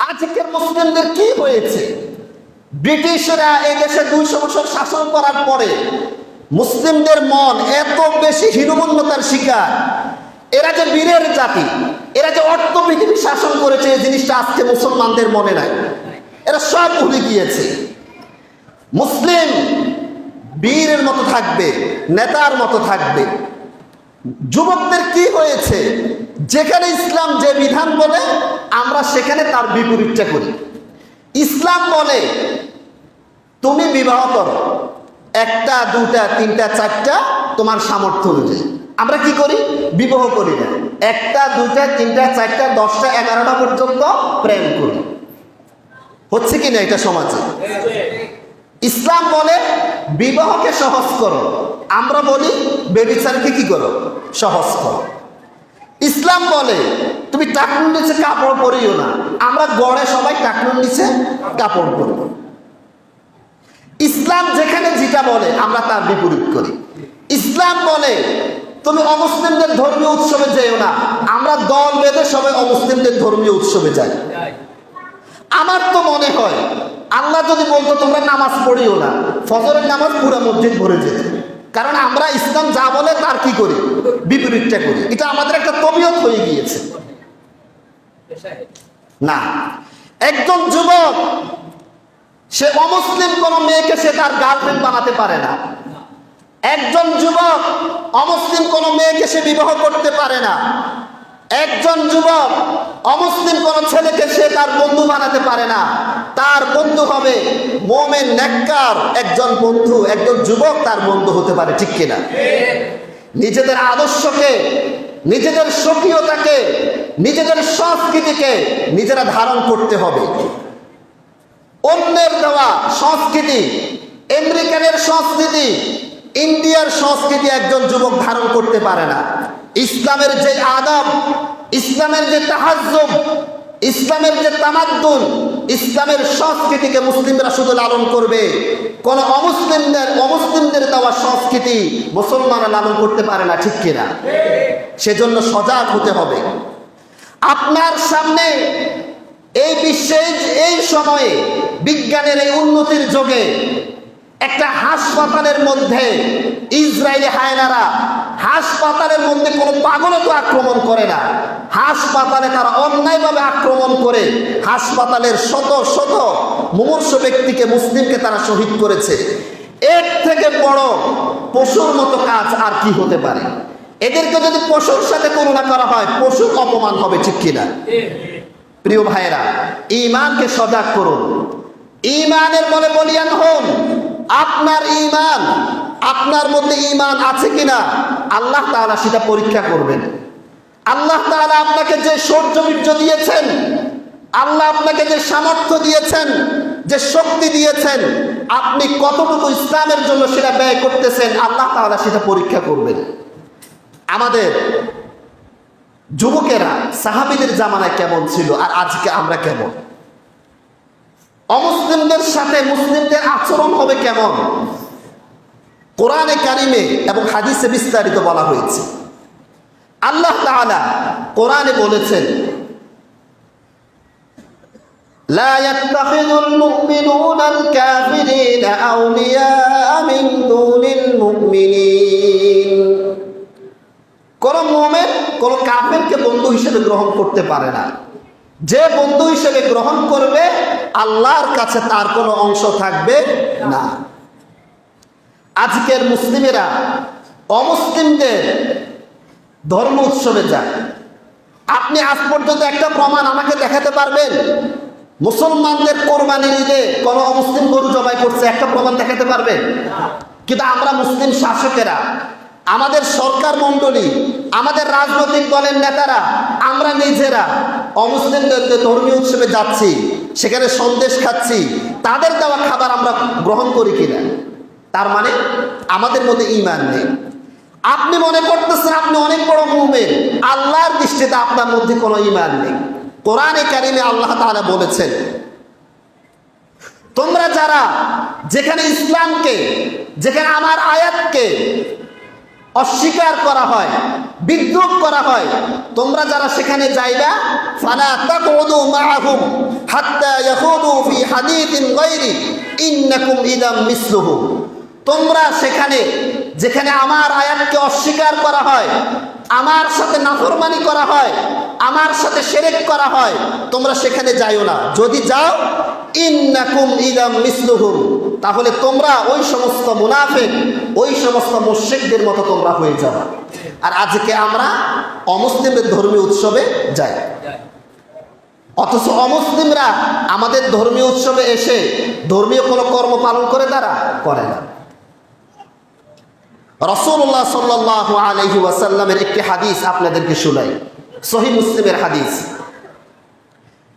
আজকের মুসলিমদের কি হয়েছে? ব্রিটিশরা এই দেশে 200 বছর শাসন করার পরে মুসলিমদের মন এত বেশি হীনমন্যতার শিকার, এরা যে বীরের জাতি, এরা যে অর্থ পৃথিবী শাসন করেছে, এই জিনিসটা আজকে মুসলমানদের মনে নাই। এরা সব ভুলে গিয়েছে। মুসলিম বীরের মতো থাকবে, নেতার মতো থাকবে। যুবকদের কি হয়েছে? যেখানে ইসলাম যে বিধান বলে আমরা সেখানে তার বিপরীতটা করি। ইসলাম বলে তুমি বিবাহ করো, 1টা 2টা 3টা 4টা তোমার সামর্থ্য অনুযায়ী। আমরা কি করি? বিবাহ করি না, 1টা 2টা 3টা 4টা 10টা 11টা পর্যন্ত প্রেম করি। হচ্ছে কি না এটা সমাজে? ইসলাম বলে বিবাহকে সহজ করো, আমরা বলি বেবিচারকে কি করো? সহজ করো। ইসলাম বলে তুমি টাকনুর নিচে কাপড় পরিও না, আমরা গড়ে সবাই টাকনুর নিচে কাপড় পরব। ইসলাম যেখানে যেটা বলে আমরা তার বিপরীত করি। ইসলাম বলে তুমি অমুসলিমদের ধর্মীয় উৎসবে যেও না, আমরা দল বেঁধে সবাই অমুসলিমদের ধর্মীয় উৎসবে যাই। আমার তো মনে হয় আল্লাহ যদি বলতো তোমরা নামাজ পড়িও না, ফজরের নামাজ পুরো মসজিদ ভরে যেত। কারণ আমরা ইসলাম যা বলে তার কি করি? বিপরীতটা করি। এটা আমাদের একটা তবিয়ত হয়ে গিয়েছে। না, একজন যুবক সে অমুসলিম কোন মেয়েকে সে তার গার্লফ্রেন্ড বানাতে পারে না। একজন যুবক অমুসলিম কোন মেয়েকে সে বিবাহ করতে পারে না। একজন যুবক অমুসলিম কোন ছেলেকে সে তার বন্ধু বানাতে পারে না। তার বন্ধু হবে মুমিন নেককার একজন বন্ধু, একজন যুবক তার বন্ধু হতে পারে, ঠিক কিনা? নিজেদের আদর্শকে, নিজেদের স্বকীয়তাকে, নিজেদের সংস্কৃতিকে নিজেরা ধারণ করতে হবে। অন্যের দেওয়া সংস্কৃতি, আমেরিকানের সংস্কৃতি, ইন্ডিয়ার সংস্কৃতি একজন যুবক ধারণ করতে পারে না। ইসলামের যে আদব, ইসলামের যে তাহাজ্জুব, ইসলামের যে তামাদ্দুন, ইসলামের সংস্কৃতিকে মুসলিমরা শুধু লালন করবে। কোন অমুসলিমদের দেওয়া সংস্কৃতি মুসলমানরা লালন করতে পারে না, ঠিক কিনা? সেজন্য সজাগ হতে হবে। আপনার সামনে এই বিশ্বে এই সময়ে বিজ্ঞানের এই উন্নতির যুগে একটা হাসপাতালের মধ্যে ইসরায়েলি হায়নারা হাসপাতালের মধ্যে কোনো পাগলও তো আক্রমণ করে না, হাসপাতালে তারা অন্যায়ভাবে আক্রমণ করে হাসপাতালের শত শত মুমূর্ষু ব্যক্তিকে, মুসলিমকে তারা শহীদ করেছে। এর থেকে বড় পশুর মতো কাজ আর কি হতে পারে? এদেরকে যদি পশুর সাথে তুলনা করা হয়, পশুর অপমান হবে, ঠিক কিনা? প্রিয় ভাইয়েরা, ঈমানকে সজাগ করুন, ঈমানের বলে বলিয়ান হন। আপনার ঈমান, আপনার মধ্যে ঈমান আছে কিনা আল্লাহ তাআলা সেটা পরীক্ষা করবেন। আল্লাহ তাআলা আপনাকে যে শৌর্য দিয়েছেন, আল্লাহ আপনাকে যে সামর্থ্য দিয়েছেন, যে শক্তি দিয়েছেন, আপনি কতটুকু ইসলামের জন্য সেটা ব্যয় করতেছেন, আল্লাহ তাআলা সেটা পরীক্ষা করবেন। আমাদের যুবকেরা সাহাবীদের জামানায় কেমন ছিল আর আজকে আমরা কেমন? অমুসলিমদের সাথে মুসলিমদের আচরণ হবে কেমন? কোরআনে কারিমে এবং হাদিসে বিস্তারিত বলা হয়েছে। আল্লাহ তাআলা কোরআনে বলেছেন, লা ইয়াত্তাখিযুল মুমিনুনাল কাফিরিনা আউলিয়া মিন দুনিল মুমিনিন। কোন মুমিন কোন কাফেরকে বন্ধু হিসেবে গ্রহণ করতে পারে না। যে বন্ধু হিসেবে গ্রহণ করবে আল্লাহর কাছে তার কোনো অংশ থাকবে না। আজকের মুসলিমেরা অমুসলিমদের ধর্ম উৎসবে যায়। আপনি আজ পর্যন্ত একটা প্রমাণ আমাকে দেখাতে পারবেন মুসলমানদের কোরবানির ঈদে কোন অমুসলিম গরু জবাই করছে? একটা প্রমাণ দেখাতে পারবেন? কিন্তু আমরা মুসলিম শাসকেরা, আমাদের সরকার মণ্ডলী, আমাদের রাজনৈতিক দলের নেতারা, আমরা নিজেরা অমুসলিমদের ধর্মীয় উৎসবে যাচ্ছি, সেখানে সন্দেশ খাচ্ছি, তাদের দেওয়া খাবার আমরা গ্রহণ করি কিনা? তার মানে আমাদের মধ্যে ঈমান নেই। আপনি মনে করতেছেন আপনি অনেক বড় মুমিন, আল্লাহর দৃষ্টিতে আপনার মধ্যে কোনো ঈমান নেই। কোরআনে কারিমে আল্লাহ তাআলা বলেছেন, তোমরা যারা যেখানে ইসলামকে, যেখানে আমার আয়াতকে অস্বীকার করা হয়, বিদ্রুপ করা হয়, তোমরা যারা সেখানে যাইবা ফালা তাকুদু মাআহুম হাত্তা ইয়াখুদু ফি হাদীসিন গায়রি ইন্নাকুম ইদাম মিসলুহুম। তোমরা সেখানে যেখানে আমার আয়াতকে অস্বীকার করা হয়, আমার সাথে নাফরমানি করা হয়, আমার সাথে শিরক করা হয়, তোমরা সেখানে যাইও না। যদি যাও ইন্নাকুম ইদাম মিসলুহুম, তাহলে তোমরা ওই সমস্ত মুনাফিক, ওই সমস্ত মুশরিকদের মতো তোমরা হয়ে যাবে। আর আজকে আমরা অমুসলিমদের ধর্মীয় উৎসবে যাই, অথচ অমুসলিমরা আমাদের ধর্মীয় উৎসবে এসে ধর্মীয় কোনো কর্ম পালন করে তারা করে না। রাসূলুল্লাহ সাল্লাল্লাহু আলাইহি ওয়াসাল্লামের একটি হাদিস আপনাদেরকে শোনাই, সহিহ মুসলিমের হাদিস।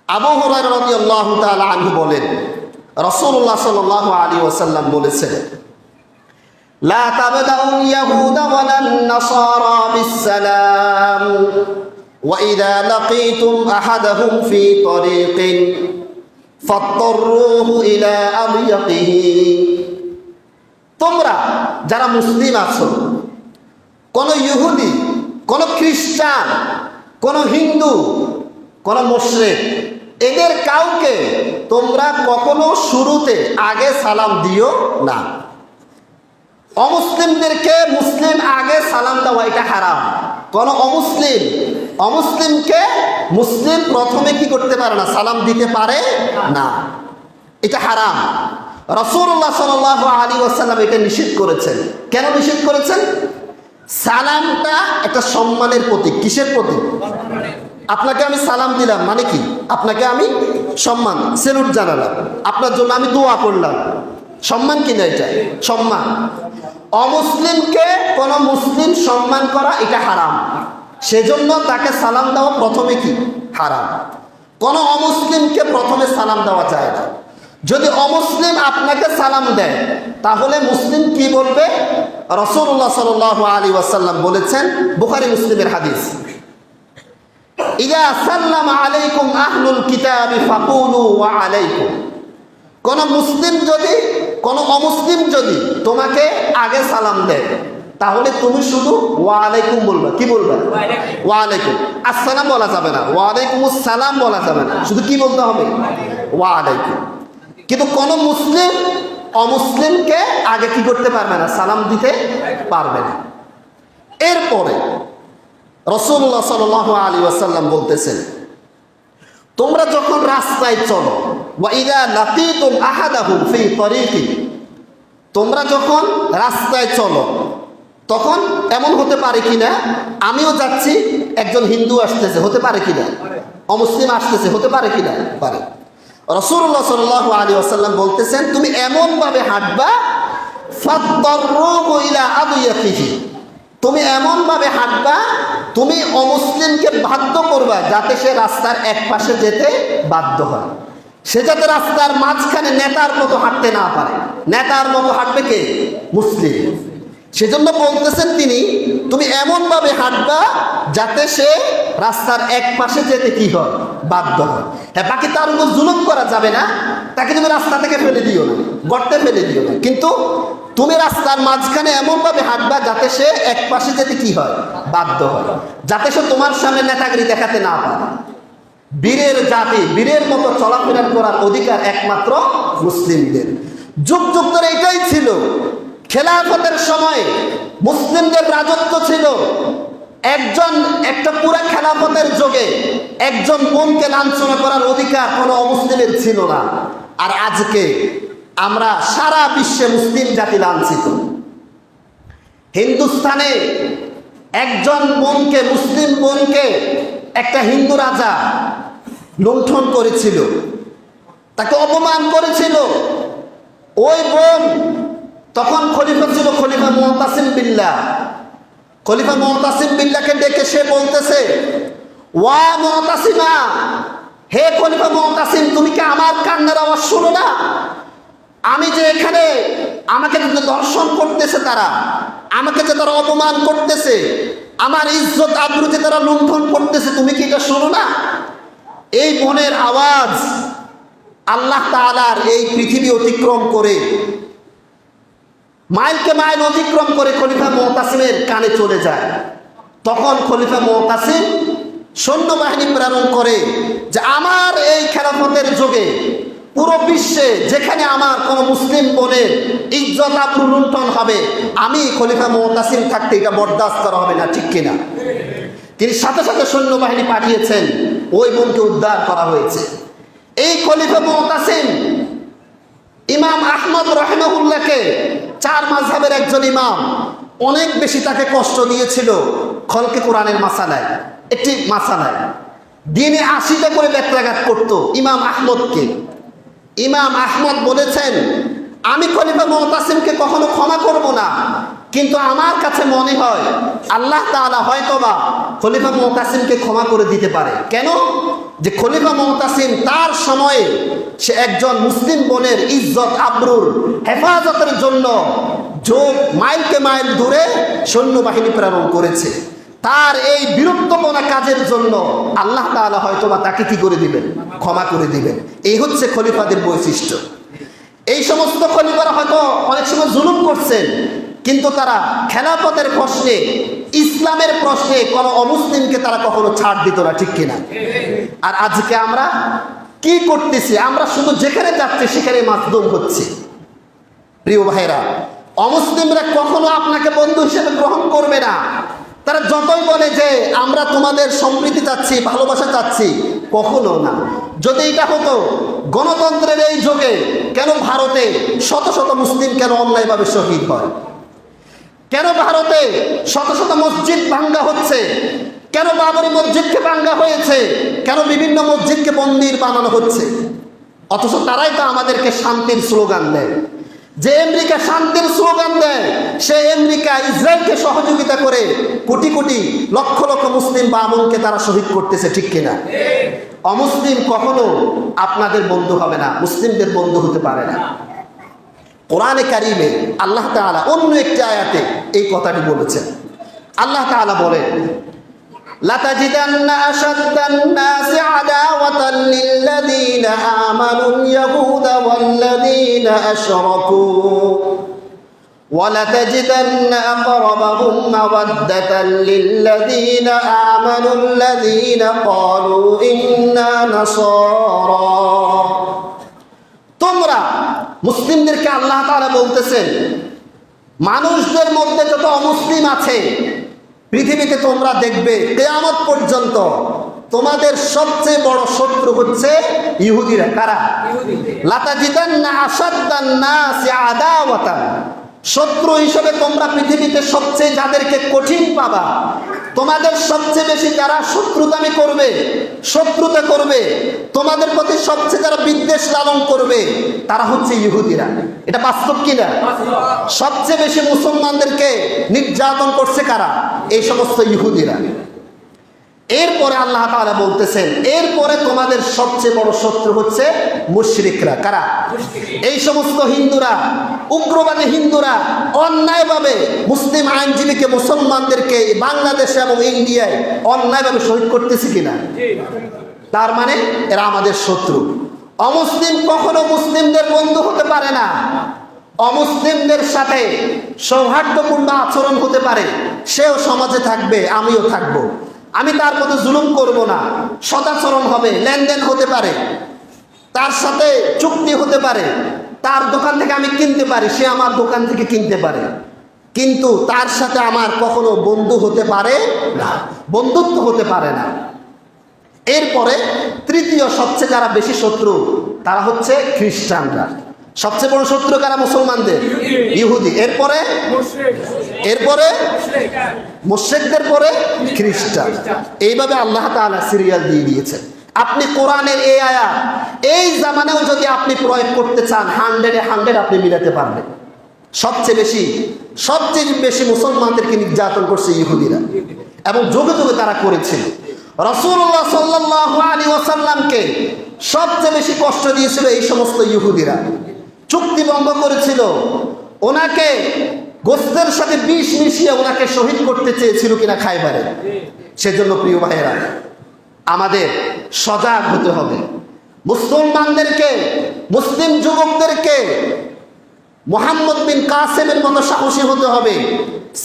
আবু হুরায়রা রাদিয়াল্লাহু তাআলা আনহু বলেন, রাসূলুল্লাহ সাল্লাল্লাহু আলাইহি ওয়াসাল্লাম বলেছেন, লা তাবদাউল ইয়াহুদা ওয়ালান নাসারা বিসসালাম ওয়া ইযা লাকীতুম আহাদাহুম ফি তরিকিন ফাত্তারুহু ইলা আদিয়াকিহি। তোমরা যারা মুসলিম আছো, কোন ইহুদি, কোন খ্রিস্টান, কোন হিন্দু, কোন মুশরিক, এদের কাউকে তোমরা কখনো শুরুতে আগে সালাম দিও না। অমুসলিমদেরকে মুসলিম আগে সালাম দেওয়া এটা হারাম। কোন অমুসলিমকে মুসলিম প্রথমে কি করতে পারে না, সালাম দিতে পারে না, এটা হারাম। রাসূলুল্লাহ সাল্লাল্লাহু আলাইহি ওয়াসাল্লাম এটা নিষেধ করেছেন। কেন নিষেধ করেছেন? সালামটা একটা সম্মানের প্রতীক। কিসের প্রতীক? আপনাকে আমি সালাম দিলাম মানে কি, আপনাকে আমি সম্মান, সেলুট জানালাম, আপনার জন্য আমি দোয়া করলাম, সম্মান কিনা এটা? সম্মান। অমুসলিমকে কোন মুসলিম সম্মান করা এটা হারাম, সেজন্য তাকে সালাম দেওয়া প্রথমে কি হারাম। কোন অমুসলিমকে প্রথমে সালাম দেওয়া যায় না। যদি অমুসলিম আপনাকে সালাম দেয় তাহলে মুসলিম কি বলবে? রাসূলুল্লাহ সাল্লাল্লাহু আলাইহি ওয়াসাল্লাম বলেছেন, বুখারী মুসলিমের হাদিস, ইযা সাল্লামা আলাইকুম আহলুল কিতাবি ফাকুলু ওয়া আলাইকুম। কোন অমুসলিম যদি তোমাকে আগে সালাম দেয় তাহলে তুমি শুধু ওয়া আলাইকুম বলবা। কি বলবা? ওয়া আলাইকুম। আসসালাম বলা যাবে না, ওয়া আলাইকুমুস সালাম বলা যাবে না, শুধু কি বলতে হবে? ওয়া আলাইকুম। কিন্তু কোন মুসলিম অমুসলিমকে আগে কি করতে পারবে না, সালাম দিতে পারবে না। এরপরে রাসূলুল্লাহ সাল্লাল্লাহু আলাইহি ওয়াসাল্লাম বলতেছেন, তোমরা যখন রাস্তায় চলো, ওয়া ইযা লাকীতুম আহাদাহুম ফি তরিকি, তোমরা যখন রাস্তায় চলো তখন এমন হতে পারে কিনা, আমিও যাচ্ছি, একজন হিন্দু আসতেছে, হতে পারে কিনা, অমুসলিম আসতেছে, হতে পারে কিনা? পারে। রাসূলুল্লাহ সাল্লাল্লাহু আলাইহি ওয়াসাল্লাম বলতেছেন, তুমি এমন ভাবে হাঁটবা, ফাত্তারুহু ইলা আদিয়াকিহি, তুমি এমন ভাবে হাঁটবা, তুমি অমুসলিমকে বাধ্য করবা যাতে সে রাস্তার এক পাশে যেতে বাধ্য হয়, সে যাতে রাস্তার মাঝখানে নেতার মতো হাঁটতে না পারে। নেতার মতো হাঁটবে কে? মুসলিম। সেজন্য বলতেছেন তিনি, তুমি এমন ভাবে হাঁটবা যাতে সে রাস্তার এক পাশে যেতে কি হয়, বাধ্য হয়। হ্যাঁ, বাকি তার উপর জুলুম করা যাবে না, তাকে তুমি রাস্তা থেকে ফেলে দিও না, গর্তে ফেলে দিও না, কিন্তু তুমি রাস্তার মাঝখানে এমন ভাবে হাঁটবা যাতে সে এক পাশে যেতে কি হয়, বাধ্য হয়, যাতে সে তোমার সামনে নেতাগিরি দেখাতে না পারে। বীরের জাতি, বীরের মতো চলাফেরা করার অধিকার একমাত্র মুসলিমদের। যুগ যুগ ধরে এটাই ছিল। খেলাফতের সময় মুসলিমদের রাজত্ব ছিল। একটা পুরা খেলাফতের যুগে একজন বোনকে লাঞ্ছনা করার অধিকার কোনো অমুসলিমের ছিল না। আর আজকে আমরা সারা বিশ্বে মুসলিম জাতি লাঞ্ছিত। হিন্দুস্তানে একজন বোনকে, মুসলিম বোনকে একটা হিন্দু রাজা লুণ্ঠন করেছিল, তাকে অপমান করেছিল। ওই বোন তখন খলিফা ছিল, খলিফা মুতাসিম বিল্লাহ। খলিফা মুতাসিম বিল্লাহকে ডেকে সে বলতেছে, ওয়া মুতাসিমা, হে খলিফা মুতাসিম, তুমি কি আমার কান্নার আওয়াজ শোনো না? আমি যে এখানে, আমাকে দর্শন করতেছে তারা, আমাকে যে তারা অপমান করতেছে, আমার ইজ্জত আবরুতে তারা লুণ্ঠন করতেছে, তুমি কি এটা শোনো না? এই বোনের আওয়াজ আল্লাহ তাআলার এই পৃথিবী অতিক্রম করে মাইলকে মাইল অতিক্রম করে খলিফা মুতাসিমের কানে চলে যায়। তখন খলিফা মুতাসিম সৈন্যবাহিনী প্রেরণ করে যে আমার এই খেলাফতের যুগে পুরো বিশ্বে যেখানে আমার কোন মুসলিম বোনের ইজ্জত আবরু লুণ্ঠন হবে, আমি খলিফা মুতাসিম থাকতে এটা বরদাস্ত করা হবে না, ঠিক কিনা? তিনি সাথে সাথে সৈন্যবাহিনী পাঠিয়েছেন, ওই বোনকে উদ্ধার করা হয়েছে। এই খলিফা মুতাসিম ইমাম আহমদ রাহিমাহুল্লাহকে, চার মাযহাবের একজন ইমাম, অনেক বেশি তাকে কষ্ট দিয়েছিল খলকে কোরআনের মাসালায়। একটি মাসালায় দিনে ৮০টা করে ব্যত্যাঘাত করত ইমাম আহমদকে। ইমাম আহমদ বলেছেন, আমি খলিফা মুতাসিমকে কখনো ক্ষমা করব না, কিন্তু আমার কাছে মনে হয় আল্লাহ তাআলা হয়তোবা খলিফা মুতাসিমকে ক্ষমা করে দিতে পারে। কেন? যে খলিফা মুতাসিম তার সময়ে সে একজন মুসলিম বোনের ইজ্জত আবরুর হেফাজতের জন্য যোগ মাইলকে মাইল দূরে সৈন্যবাহিনী প্রেরণ করেছে। তার এই বিরক্তপনা কাজের জন্য আল্লাহ তাআলা হয়তোবা তাকে কি করে দিবেন? ক্ষমা করে দিবেন। এই হচ্ছে খলিফাদের বৈশিষ্ট্য। এই সমস্ত খলিফারা হয়তো অনেক সময় জুলুম করছেন, কিন্তু তারা খেলাফতের প্রশ্নে, ইসলামের প্রশ্নে কোনো অমুসলিমকে তারা কখনো ছাড় দিত না, ঠিক কিনা? আর আজকে আমরা কি করতেছি? আমরা শুধু যেখানে যাচ্ছি সেখানে মাসদুম হচ্ছি। প্রিয় ভাইরা, অমুসলিমরা কখনো আপনাকে বন্ধু হিসেবে গ্রহণ করবে না। তারা যতই বলে যে আমরা তোমাদের সম্প্রীতি চাচ্ছি, ভালোবাসা চাচ্ছি, কখনো না। যদি এটা হতো গণতন্ত্রের এই যুগে, কেন ভারতে শত শত মুসলিম কেন অন্যায়ভাবে শহীদ হয়? কেন ভারতে শত শত মসজিদ ভাঙ্গা হচ্ছে? কেন বাবরি মসজিদকে ভাঙ্গা হয়েছে? কেন বিভিন্ন মসজিদকে মন্দির বানানো হচ্ছে? অথচ তারাই তো আমাদেরকে শান্তির স্লোগান দেয়। যে আমেরিকা শান্তির স্লোগান দেয়, সে আমেরিকা ইসরায়েলকে সহযোগিতা করে কোটি কোটি লক্ষ লক্ষ মুসলিম বামনকে তারা শহীদ করতেছে, ঠিক কিনা? অমুসলিম কখনো আপনাদের বন্ধু হবে না, মুসলিমদের বন্ধু হতে পারে না। কোরআনে কারিমে আল্লাহ তাআলা অন্য একটি আয়াতে এই কথাটি বলেছেন। আল্লাহ তাআলা বলেন, লাতাজিদান্না আশাদ্দান নাসি আদাওয়াতান লিল্লাযীনা আমানুল ইয়াহুদা ওয়াল্লাযীনা আশরাকু ওয়া লাতাজিদান্না আকরাবাহুম মাওয়াদ্দাতান লিল্লাযীনা আমানুল্লাযীনা ক্বালু ইন্না নাসারা। তোমরা মুসলিমদেরকে আল্লাহ তাআলা বলতেছেন, মানুষদের মধ্যে যত অমুসলিম আছে পৃথিবীতে তোমরা দেখবে কিয়ামত পর্যন্ত তোমাদের সবচেয়ে বড় শত্রু হচ্ছে ইহুদিরা। কারা? লাতাজিদান্না আশাদ্দান নাসি আদাওয়াতান। শত্রু হিসেবে তোমরা পৃথিবীতে সবচেয়ে যাদেরকে কঠিন পাবা, তোমাদের সবচেয়ে বেশি যারা শত্রুতামি করবে, শত্রুতা করবে, তোমাদের প্রতি সবচেয়ে যারা বিদ্বেষ লালন করবে, তারা হচ্ছে ইহুদিরা। এটা বাস্তব কিনা? সবচেয়ে বেশি মুসলমানদেরকে নির্যাতন করছে কারা? এই সমস্ত ইহুদিরা। এরপরে আল্লাহ তাআলা বলতেছেন, এরপরে তোমাদের সবচেয়ে বড় শত্রু হচ্ছে মুশরিকরা। কারা? এই সমস্ত হিন্দুরা, উগ্রবাদী হিন্দুরা অন্যায়ভাবে মুসলিম আইনজীবীকে, মুসলমানদেরকে বাংলাদেশে এবং ইন্ডিয়ায় অন্যায়ভাবে শহীদ করতেছে কিনা? তার মানে এরা আমাদের শত্রু। অমুসলিম কখনো মুসলিমদের বন্ধু হতে পারে না। অমুসলিমদের সাথে সৌহার্দ্যপূর্ণ আচরণ হতে পারে, সেও সমাজে থাকবে, আমিও থাকবো। আমি তার প্রতি জুলুম করব না, সদাচরণ হবে, লেনদেন হতে পারে, তার সাথে চুক্তি হতে পারে, তার দোকান থেকে আমি কিনতে পারি, সে আমার দোকান থেকে কিনতে পারে, কিন্তু তার সাথে আমার কখনো বন্ধু হতে পারে না, বন্ধুত্ব হতে পারে না। এরপরে তৃতীয় সবচেয়ে যারা বেশি শত্রু, তারা হচ্ছে খ্রিস্টানরা। সবচেয়ে বড় শত্রু কারা? মুসলমানদের ইহুদি। এরপরে মুশরিকদের পরে খ্রিস্টান। এইভাবে আল্লাহ তাআলা সিরিয়াল দিয়ে দিয়েছেন। আপনি কোরআনের এই আয়াত এই জামানাও যদি আপনি প্রয়োগ করতে চান, 100-এ 100 আপনি মিলাতে পারবেন। সবচেয়ে বেশি মুসলমানদেরকে নির্যাতন করছে ইহুদিরা, এবং যুগে যুগে তারা করেছিল। রাসূলুল্লাহ সাল্লাল্লাহু আলাইহি ওয়াসাল্লামকে সবচেয়ে বেশি কষ্ট দিয়েছিল এই সমস্ত ইহুদিরা। চুক্তি ভঙ্গ করেছিল, ওনাকে গোস্তের সাথে বিষ মিশিয়ে ওনাকে শহীদ করতে চেয়েছিল কিনা খায়বারে। সেজন্য প্রিয় ভাইয়েরা, আমাদের সজাগ হতে হবে। মুসলমানদেরকে, মুসলিম যুবকদেরকে মোহাম্মদ বিন কাসেমের মতো সাহসী হতে হবে,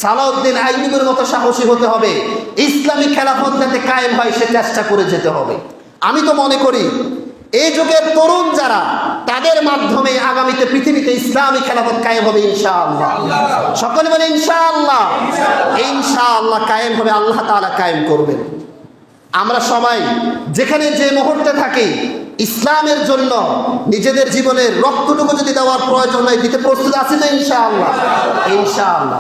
সালাউদ্দিন আইয়ুবের মতো সাহসী হতে হবে। ইসলামী খেলাফত যাতে কায়েম হয় সে চেষ্টা করে যেতে হবে। আমি তো মনে করি এই যুগের তরুণ যারা, তাদের মাধ্যমে আগামীতে পৃথিবীতে ইসলামী খেলাফত কায়েম হবে ইনশাআল্লাহ। সকলে বলে ইনশাআল্লাহ। ইনশাআল্লাহ কায়েম হবে, আল্লাহ তাআলা কায়েম করবেন। আমরা সবাই যেখানে যে মুহূর্তে থাকি ইসলামের জন্য নিজেদের জীবনের রক্তটুকু যদি দেওয়ার প্রয়োজন হয় দিতে প্রস্তুত আছি না ইনশাআল্লাহ? ইনশাআল্লাহ।